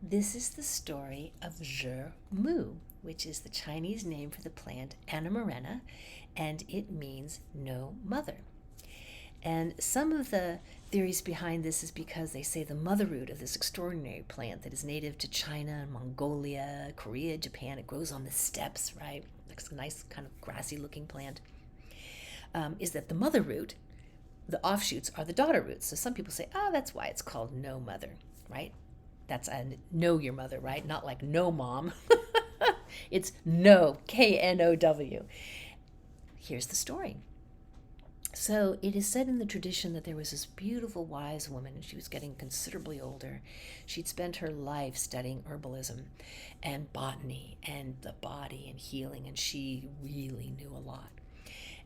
This is the story of Zhi Mu, which is the Chinese name for the plant Anemarrhena, and it means no mother. And some of the theories behind this is because they say the mother root of this extraordinary plant that is native to China, Mongolia, Korea, Japan, it grows on the steppes, right? It's a nice kind of grassy looking plant. Is that the mother root, the offshoots are the daughter roots. So some people say, oh, that's why it's called no mother, right? That's a know your mother, right? Not like no mom. It's no, Know. Here's the story. So it is said in the tradition that there was this beautiful wise woman, and she was getting considerably older. She'd spent her life studying herbalism and botany and the body and healing, and she really knew a lot.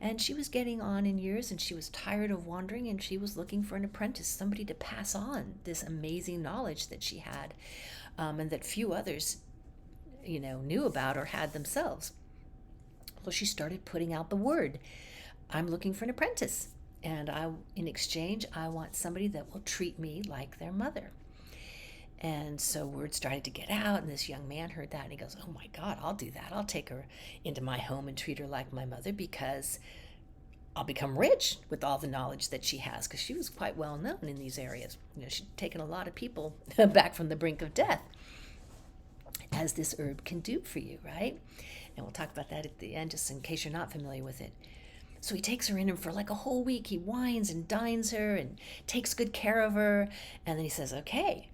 And she was getting on in years, and she was tired of wandering, and she was looking for an apprentice, somebody to pass on this amazing knowledge that she had, and that few others, knew about or had themselves. Well, she started putting out the word. I'm looking for an apprentice, and in exchange, I want somebody that will treat me like their mother. And so word started to get out, and this young man heard that, and he goes, oh my God, I'll do that. I'll take her into my home and treat her like my mother, because I'll become rich with all the knowledge that she has, because she was quite well known in these areas. She'd taken a lot of people back from the brink of death, as this herb can do for you, right? And we'll talk about that at the end, just in case you're not familiar with it. So he takes her in, and for like a whole week, he wines and dines her and takes good care of her. And then he says, okay,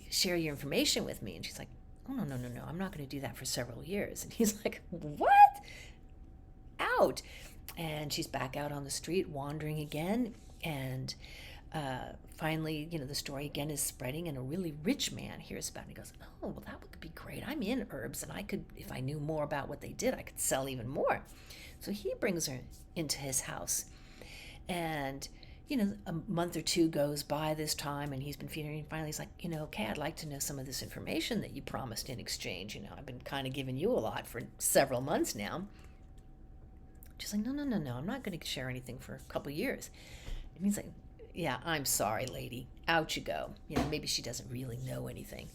share your information with me. And she's like, oh, no, I'm not going to do that for several years. And he's like, what? Out. And she's back out on the street wandering again. And finally, the story again is spreading, and a really rich man hears about it. And he goes, oh, well, that would be great. I'm in herbs, and I could, if I knew more about what they did, I could sell even more. So he brings her into his house. And a month or two goes by this time, and he's been feeding her, and finally he's like, okay, I'd like to know some of this information that you promised in exchange. I've been kind of giving you a lot for several months now. She's like, no, I'm not going to share anything for a couple years. And he's like, yeah, I'm sorry, lady. Out you go. Maybe she doesn't really know anything,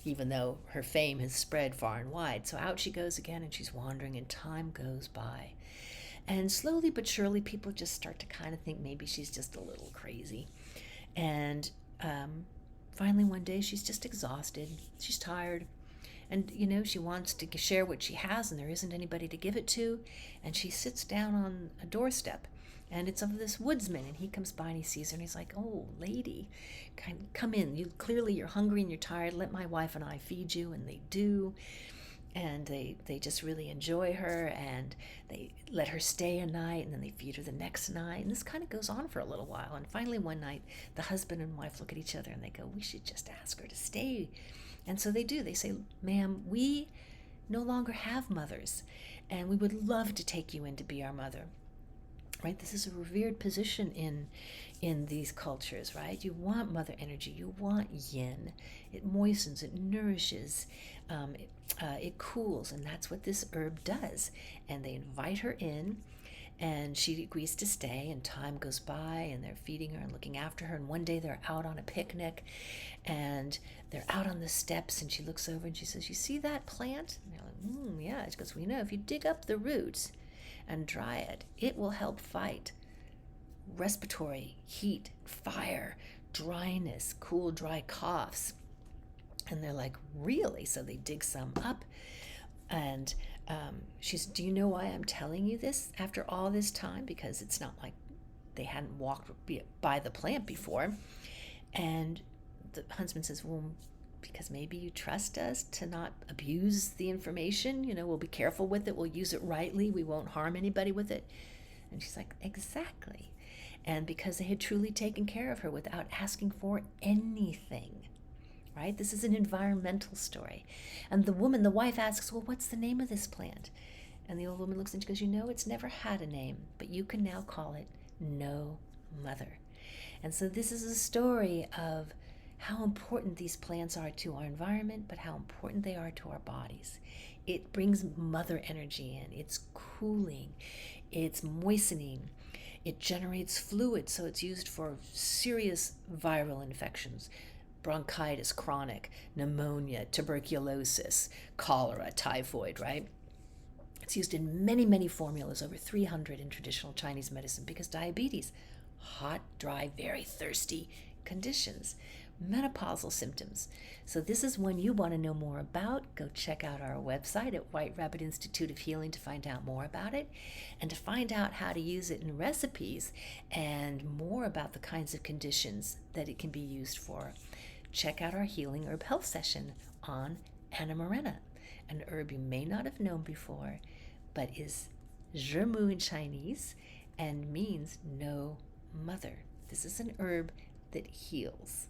even though her fame has spread far and wide. So out she goes again, and she's wandering, and time goes by. And slowly but surely, people just start to kind of think maybe she's just a little crazy. And finally, one day, she's just exhausted. She's tired. And, she wants to share what she has, and there isn't anybody to give it to. And she sits down on a doorstep. And it's of this woodsman, and he comes by and he sees her, and he's like, oh, lady, come in. Clearly you're hungry and you're tired. Let my wife and I feed you. And they do. And they just really enjoy her, and they let her stay a night, and then they feed her the next night. And this kind of goes on for a little while. And finally one night, the husband and wife look at each other and they go, we should just ask her to stay. And so they do. They say, ma'am, we no longer have mothers, and we would love to take you in to be our mother. Right? This is a revered position in these cultures, right? You want mother energy. You want yin. It moistens, it nourishes, it cools, and that's what this herb does. And they invite her in, and she agrees to stay, and time goes by, and they're feeding her and looking after her. And one day they're out on a picnic, and they're out on the steps, and she looks over and she says, you see that plant? And they're like, yeah. She goes, well, if you dig up the roots and dry it, it will help fight respiratory, heat, fire, dryness, cool, dry coughs. And they're like, really? So they dig some up, and she's, do you know why I'm telling you this after all this time? Because it's not like they hadn't walked by the plant before. And the huntsman says, well, because maybe you trust us to not abuse the information. We'll be careful with it. We'll use it rightly. We won't harm anybody with it. And she's like, exactly. And because they had truly taken care of her without asking for anything, right? This is an environmental story. And the wife asks, well, what's the name of this plant? And the old woman looks and she goes, it's never had a name, but you can now call it No Mother. And so this is a story of how important these plants are to our environment, but how important they are to our bodies. It brings mother energy in. It's cooling. It's moistening. It generates fluid, so it's used for serious viral infections. bronchitis, chronic, pneumonia, tuberculosis, cholera, typhoid, right? It's used in many, many formulas, over 300 in traditional Chinese medicine, because diabetes, hot, dry, very thirsty conditions, menopausal symptoms. So this is one you want to know more about. Go check out our website at White Rabbit Institute of Healing to find out more about it, and to find out how to use it in recipes and more about the kinds of conditions that it can be used for. Check out our Healing Herb Health session on Anemarrhena, an herb you may not have known before, but is Zhi Mu in Chinese and means no mother. This is an herb that heals.